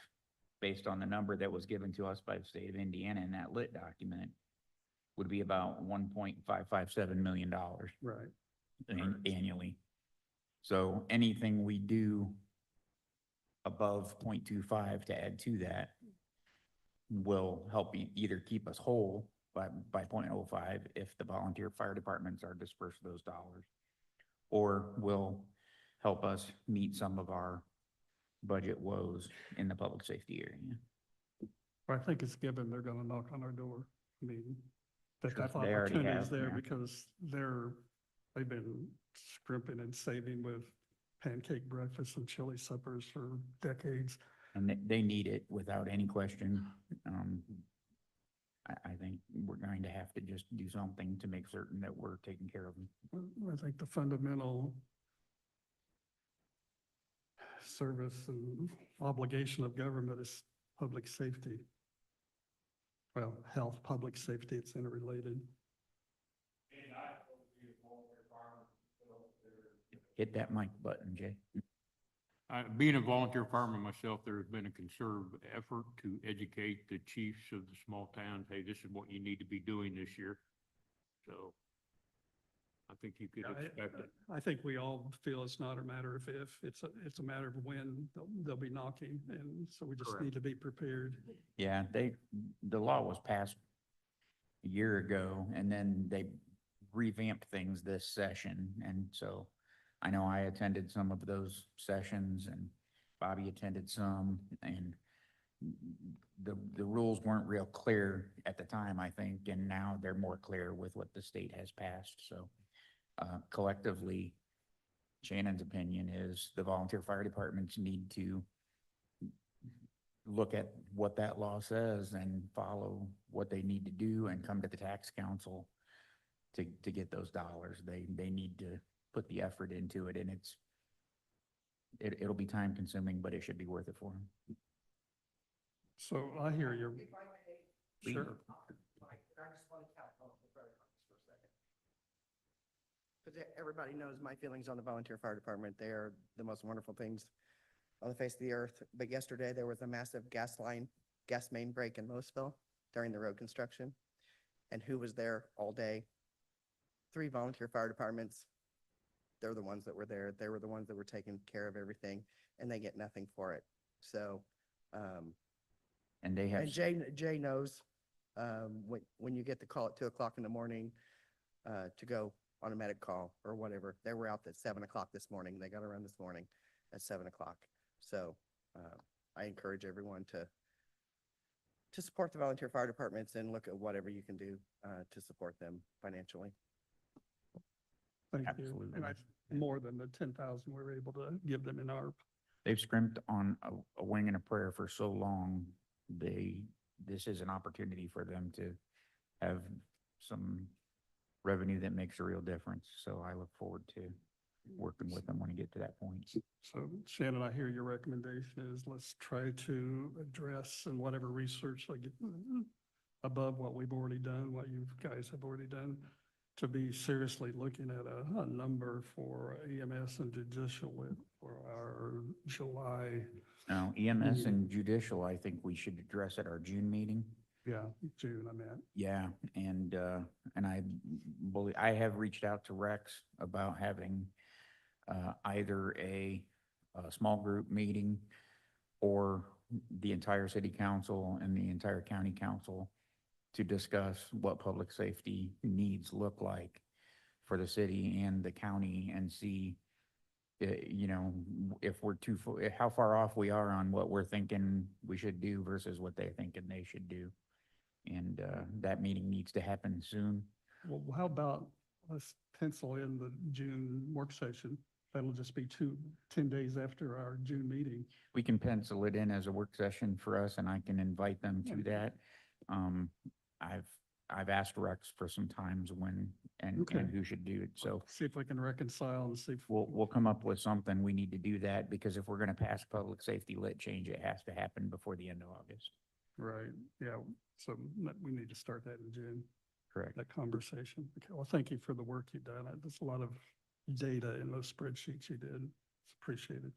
based on the number that was given to us by the state of Indiana in that lit document, would be about $1.557 million
Right.
annually. So anything we do above 0.25 to add to that will help either keep us whole by 0.05 if the volunteer fire departments are dispersed those dollars, or will help us meet some of our budget woes in the public safety area.
I think it's given they're gonna knock on our door. I mean, that
Sure,
that
they already
opportunity is
have,
there
yeah.
because they've been scrimping and saving with pancake breakfasts and chili suppers for decades.
And they need it without any question. I think we're going to have to just do something to make certain that we're taking care of them.
I think the fundamental service and obligation of government is public safety. Well, health, public safety, it's interrelated.
Hit that mic button, Jay.
Being a volunteer fireman myself, there has been a concerted effort to educate the chiefs of the small towns, hey, this is what you need to be doing this year. So I think you could expect it.
I think we all feel it's not a matter of if, it's a matter of when they'll be knocking, and so we just
Correct.
need to be prepared.
Yeah, the law was passed a year ago, and then they revamped things this session, and so I know I attended some of those sessions, and Bobby attended some, and the rules weren't real clear at the time, I think, and now they're more clear with what the state has passed, so collectively, Shannon's opinion is the volunteer fire departments need to look at what that law says and follow what they need to do and come to the tax council to get those dollars. They need to put the effort into it, and it'll be time consuming, but it should be worth it for them.
So I hear you.
Please.
Sure.
Because everybody knows my feelings on the volunteer fire department. They are the most wonderful things on the face of the earth. But yesterday, there was a massive gas main break in Louisville during the road construction. And who was there all day? 3 volunteer fire departments. They're the ones that were there. They were the ones that were taking care of everything, and they get nothing for it. So,
And they have.
and Jay knows, when you get the call at 2:00 in the morning, to go on a medic call or whatever, they were out at 7:00 this morning. They got around this morning at 7:00. So, I encourage everyone to support the volunteer fire departments and look at whatever you can do, to support them financially.
Thank you.
Absolutely.
And more than the 10,000 we were able to give them in ARP.
They've scrimped on a wing and a prayer for so long. This is an opportunity for them to have some revenue that makes a real difference. So I look forward to working with them when we get to that point.
So Shannon, I hear your recommendation is let's try to address and whatever research I get above what we've already done, what you guys have already done, to be seriously looking at a number for EMS and judicial for our July,
Now, EMS and judicial, I think we should address at our June meeting.
June, I meant.
Yeah, and I have reached out to Rex about having either a small group meeting or the entire city council and the entire county council to discuss what public safety needs look like for the city and the county, and see, if we're how far off we are on what we're thinking we should do versus what they're thinking they should do. And that meeting needs to happen soon.
Well, how about let's pencil in the June work session? That'll just be 10 days after our June meeting.
We can pencil it in as a work session for us, and I can invite them to that. I've asked Rex for some times when,
Okay.
and who should do it. So
See if we can reconcile and see if.
we'll come up with something. We need to do that because if we're gonna pass public safety lit change, it has to happen before the end of August.
Right, yeah, so we need to start that in June,
Correct.
that conversation. Okay, well, thank you for the work you've done. There's a lot of data in those spreadsheets you did. It's appreciated.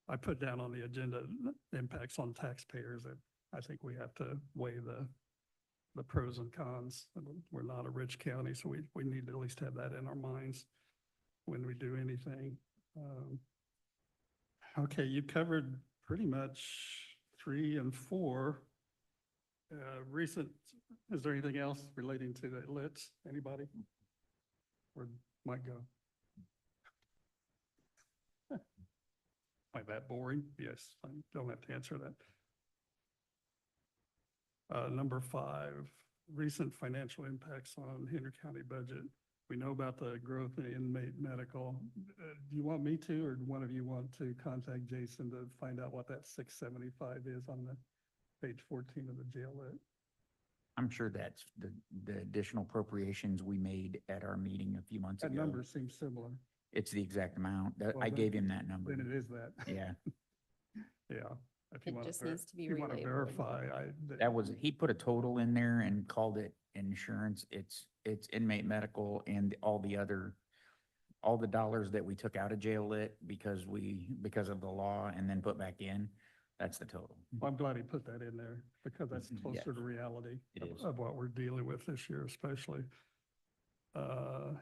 I put down on the agenda impacts on taxpayers that I think we have to weigh the pros and cons. We're not a rich county, so we need to at least have that in our minds when we do anything. Okay, you covered pretty much 3 and 4. Recent, is there anything else relating to the LITs? Anybody? Or might go? Might that boring? Yes, I don't have to answer that. Number 5, recent financial impacts on Henry County budget. We know about the growth in inmate medical. Do you want me to, or do one of you want to contact Jason to find out what that 675 is on the page 14 of the jail lit?
I'm sure that's the additional appropriations we made at our meeting a few months
That
ago.
number seems similar.
It's the exact amount.
Well,
I
then-
gave him that number.
Then it is that.
Yeah,
Yeah. If you
It
want
just needs to be
if you want to
relayed.
verify,
that was, he put a total in there and called it insurance. It's inmate medical and all the dollars that we took out of jail lit because of the law and then put back in. That's the total.
I'm glad he put that in there because that's
Mhm,
closer
yes.
to reality
It is.
of what we're dealing with this year especially.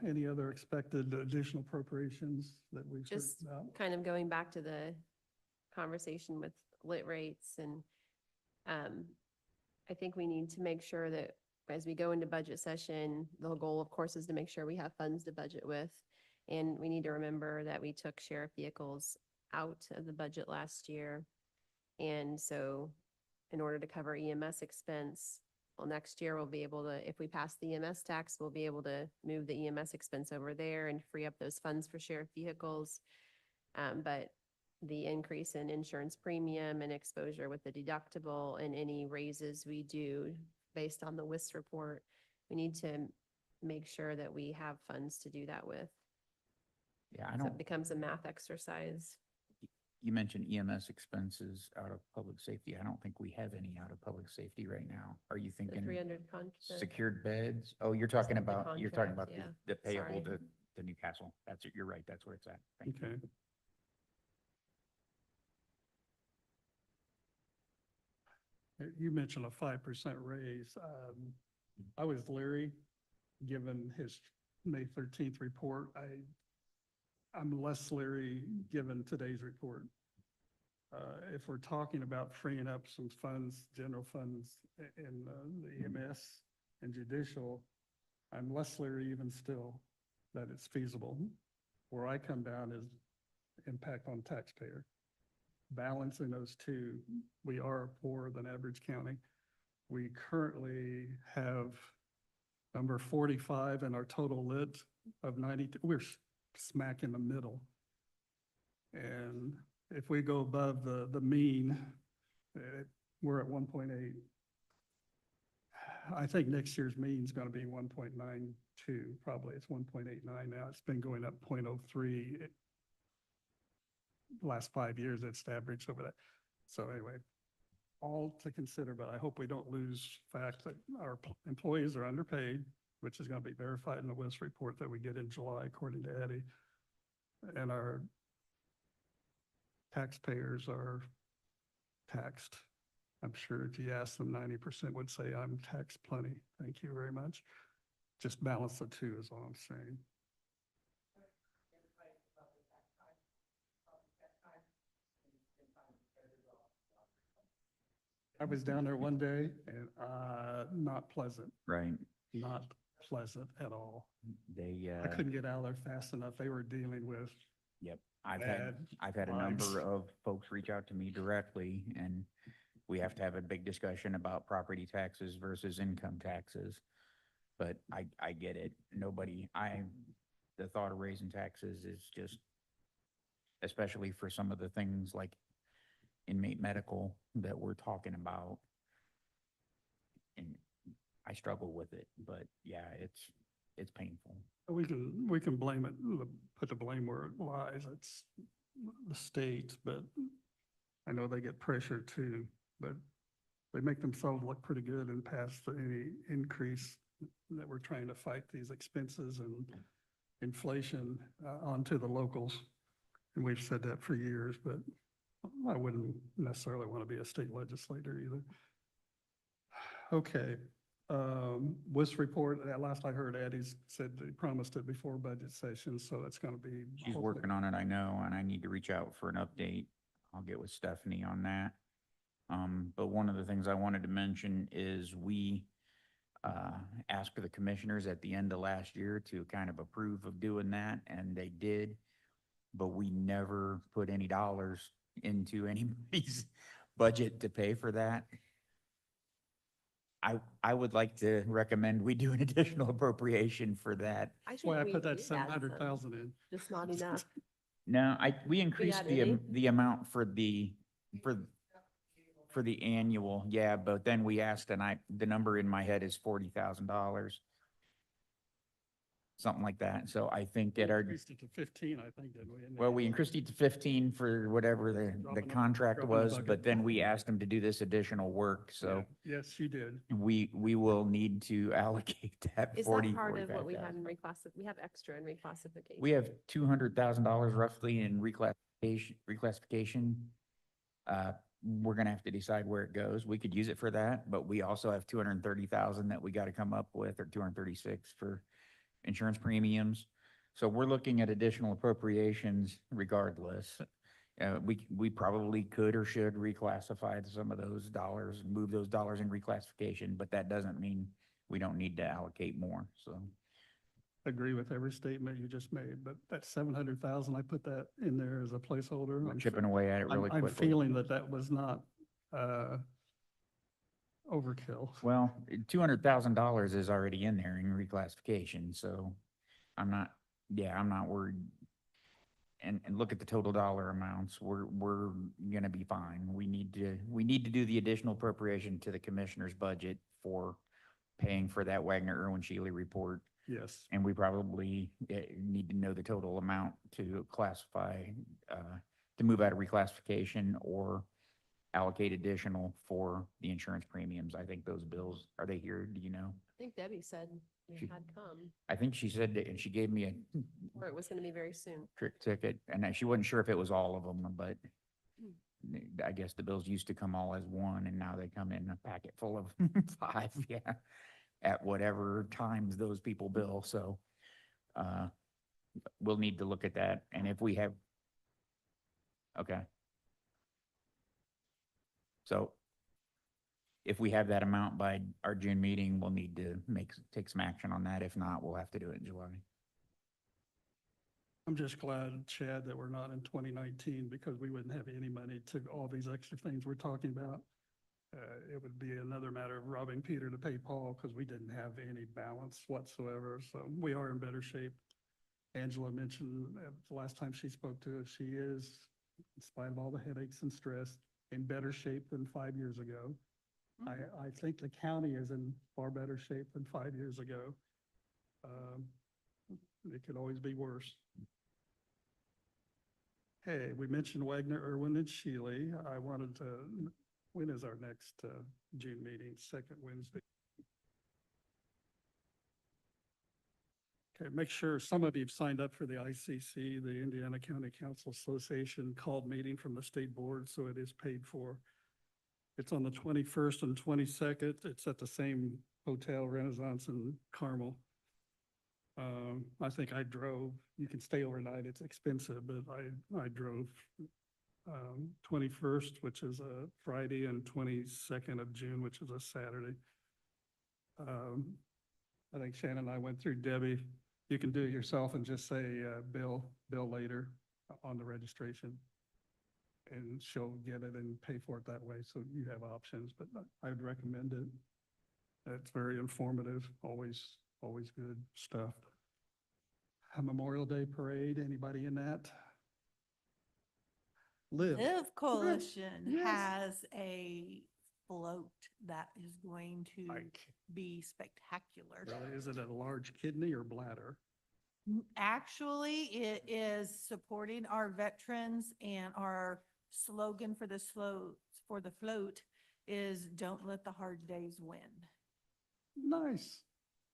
Any other expected additional appropriations that we've heard
Just
about?
kind of going back to the conversation with lit rates and I think we need to make sure that as we go into budget session, the goal of course is to make sure we have funds to budget with. And we need to remember that we took sheriff vehicles out of the budget last year. And so in order to cover EMS expense, well, next year we'll be able to, if we pass the EMS tax, we'll be able to move the EMS expense over there and free up those funds for sheriff vehicles. But the increase in insurance premium and exposure with the deductible and any raises we do based on the WIS report, we need to make sure that we have funds to do that with.
Yeah, I
So
don't,
it becomes a math exercise.
you mentioned EMS expenses out of public safety. I don't think we have any out of public safety right now. Are you
The
thinking
300
secured beds? Oh, you're talking
the
about,
contract, yeah.
the payable
Sorry.
to Newcastle. That's it. You're right. That's where it's at. Thank you.
Okay. You mentioned a 5% raise. I was leery, given his May 13th report. I'm less leery given today's report. If we're talking about freeing up some funds, general funds in the EMS and judicial, I'm less leery even still that it's feasible. Where I come down is impact on taxpayer. Balancing those two, we are poorer than average county. We currently have number 45 in our total lit of 92. We're smack in the middle. And if we go above the mean, we're at 1.8. I think next year's mean is going to be 1.92, probably. It's 1.89 now. It's been going up 0.03. Last 5 years, it's averaged over that. So anyway, all to consider, but I hope we don't lose fact that our employees are underpaid, which is going to be verified in the WIS report that we get in July, according to Eddie. And our taxpayers are taxed. I'm sure if you ask them, 90% would say I'm taxed plenty. Thank you very much. Just balance the two is all I'm saying. I was down there one day and not pleasant,
Right.
not pleasant at all.
They,
I couldn't get out of there fast enough. They were dealing with
yep. I've
bad
had a
vibes.
number of folks reach out to me directly and we have to have a big discussion about property taxes versus income taxes. But I get it. The thought of raising taxes is just, especially for some of the things like inmate medical that we're talking about. And I struggle with it, but yeah, it's painful.
We can blame it, put the blame where it lies. It's the state, but I know they get pressure too, but they make themselves look pretty good and pass any increase that we're trying to fight these expenses and inflation onto the locals. And we've said that for years, but I wouldn't necessarily want to be a state legislator either. Okay, WIS report, last I heard, Addie's said they promised it before budget session, so that's gonna be.
She's working on it, I know, and I need to reach out for an update. I'll get with Stephanie on that. But one of the things I wanted to mention is we asked the commissioners at the end of last year to kind of approve of doing that, and they did. But we never put any dollars into anybody's budget to pay for that. I would like to recommend we do an additional appropriation for that.
I
That's why I
think we
put that
did add
700,000 in.
Just not enough.
No, we increased
add any?
the amount for the annual, yeah, but then we asked, and the number in my head is $40,000. Something like that. So I think at our,
Increased it to 15, I think, didn't we?
well, we increased it to 15 for whatever the
Dropping
contract
the
was,
bucket.
but then we asked them to do this additional work, so
Yeah, yes, you did.
we will need to allocate that
Is
40,
that part of what we had
45,000.
in we have extra in reclassification?
We have $200,000 roughly in reclassification. We're gonna have to decide where it goes. We could use it for that, but we also have 230,000 that we gotta come up with, or 236 for insurance premiums. So we're looking at additional appropriations regardless. We probably could or should reclassify some of those dollars, move those dollars in reclassification, but that doesn't mean we don't need to allocate more, so.
Agree with every statement you just made, but that 700,000, I put that in there as a placeholder.
We're
I'm
chipping
fe-
away at it really
I'm
quickly.
feeling that was not overkill.
Well, $200,000 is already in there in reclassification, so I'm not worried. And look at the total dollar amounts, we're gonna be fine. We need to do the additional appropriation to the commissioner's budget for paying for that Wagner-Irwin Shealy report.
Yes,
And we probably need to know the total amount to classify, to move out of reclassification or allocate additional for the insurance premiums. I think those bills, are they here? Do you know?
I think Debbie said they
She-
had come,
I think she said that, and she gave me a
or it was gonna be very soon.
trick ticket, and she wasn't sure if it was all of them, but I guess the bills used to come all as one, and now they come in a packet full of 5, yeah, at whatever times those people bill, so we'll need to look at that, and if we have, okay. So if we have that amount by our June meeting, we'll need to take some action on that. If not, we'll have to do it in July.
I'm just glad, Chad, that we're not in 2019 because we wouldn't have any money to all these extra things we're talking about. It would be another matter of robbing Peter to pay Paul because we didn't have any balance whatsoever. So we are in better shape. Angela mentioned the last time she spoke to us, she is, in spite of all the headaches and stress, in better shape than 5 years ago. I think the county is in far better shape than 5 years ago. It could always be worse. Hey, we mentioned Wagner, Irwin, and Shealy. I wanted to, when is our next June meeting? Second Wednesday. Okay, make sure some of you've signed up for the ICC, the Indiana County Council Association called meeting from the state board, so it is paid for. It's on the 21st and 22nd. It's at the same hotel, Renaissance in Carmel. I think I drove, you can stay overnight, it's expensive, but I drove 21st, which is a Friday, and 22nd of June, which is a Saturday. I think Shannon and I went through Debbie. You can do it yourself and just say bill later on the registration. And she'll get it and pay for it that way, so you have options, but I would recommend it. It's very informative, always good stuff. A Memorial Day parade, anybody in that? Live.
Live Coalition
Yes.
has a float that is going to
Like,
be spectacular.
really, is it a large kidney or bladder?
Actually, it is supporting our veterans, and our slogan for the float is "Don't let the hard days win."
Nice.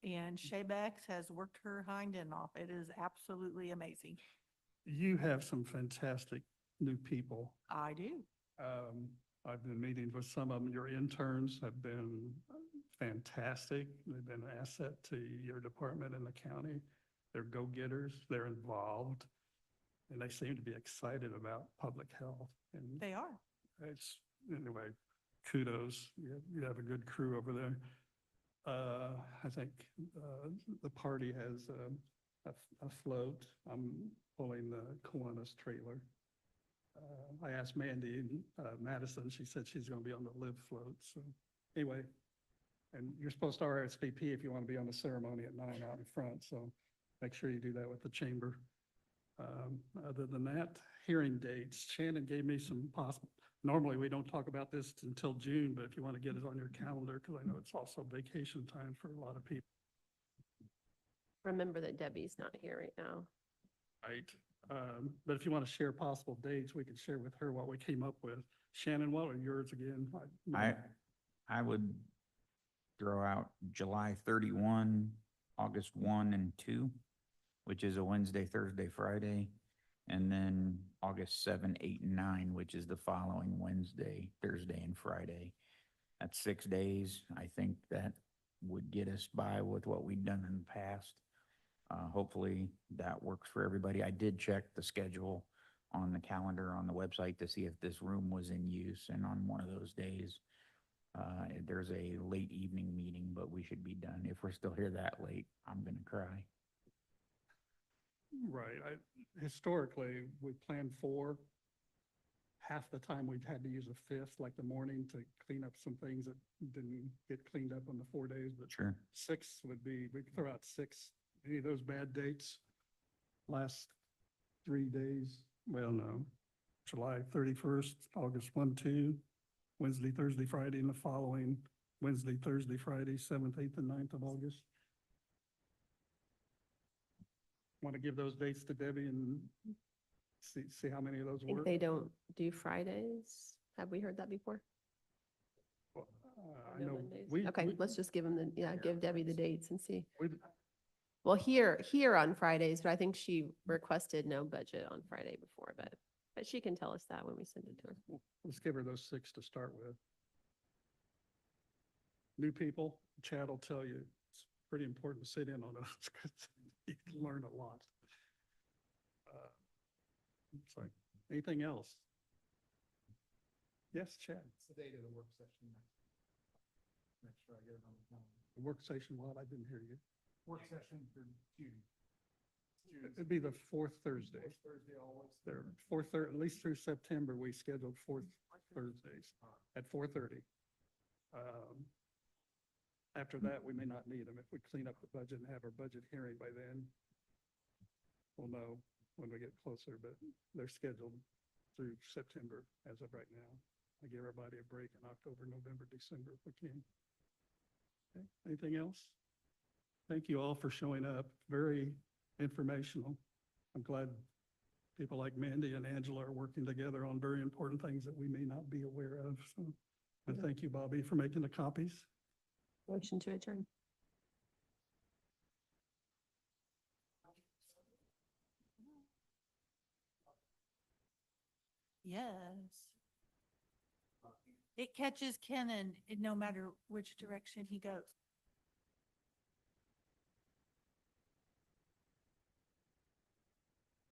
And Shaybex has worked her hind end off. It is absolutely amazing.
You have some fantastic new people.
I do.
I've been meeting with some of them. Your interns have been fantastic. They've been an asset to your department and the county. They're go-getters, they're involved, and they seem to be excited about public health. And
They are.
it's, anyway, kudos. You have a good crew over there. I think the party has a float. I'm pulling the Kiwanis trailer. I asked Mandy Madison, she said she's going to be on the live float. So anyway, and you're supposed to RSVP if you want to be on the ceremony at 9 out in front. So make sure you do that with the chamber. Other than that, hearing dates. Shannon gave me some possible, normally we don't talk about this until June, but if you want to get it on your calendar, because I know it's also vacation time for a lot of people.
Remember that Debbie's not here right now.
Right. But if you want to share possible dates, we can share with her what we came up with. Shannon, what are yours again?
I would throw out July 31, August 1 and 2, which is a Wednesday, Thursday, Friday, and then August 7, 8, and 9, which is the following Wednesday, Thursday, and Friday. That's 6 days. I think that would get us by with what we've done in the past. Hopefully that works for everybody. I did check the schedule on the calendar on the website to see if this room was in use, and on one of those days, there's a late evening meeting, but we should be done. If we're still here that late, I'm gonna cry.
Right. Historically, we planned 4. Half the time we've had to use a 5th, like the morning, to clean up some things that didn't get cleaned up on the 4 days, but
Sure.
6 would be, we could throw out 6. Any of those bad dates? Last 3 days? Well, no. July 31st, August 1, 2, Wednesday, Thursday, Friday, and the following Wednesday, Thursday, Friday, 7th, 8th, and 9th of August. Want to give those dates to Debbie and see how many of those
I think
work?
they don't do Fridays. Have we heard that before?
Well, I
No
know
Mondays? Okay, let's just give them give Debbie the dates and see.
we,
Well, here on Fridays, but I think she requested no budget on Friday before, but she can tell us that when we send it to her.
let's give her those 6 to start with. New people, Chad will tell you, it's pretty important to sit in on those because you can learn a lot. Sorry, anything else? Yes, Chad.
It's the date of the work session. Make sure I get it on the calendar.
The work session, what? I didn't hear you.
Work session for June.
It'd be the 4th Thursday.
Fourth Thursday always.
There, at least through September, we scheduled 4th Thursdays at 4:30. After that, we may not need them. If we clean up the budget and have our budget hearing by then, we'll know when we get closer, but they're scheduled through September as of right now. I give everybody a break in October, November, December if we can. Okay, anything else? Thank you all for showing up. Very informational. I'm glad people like Mandy and Angela are working together on very important things that we may not be aware of. So, and thank you, Bobby, for making the copies.
Motion to adjourn.
Yes. It catches Ken no matter which direction he goes.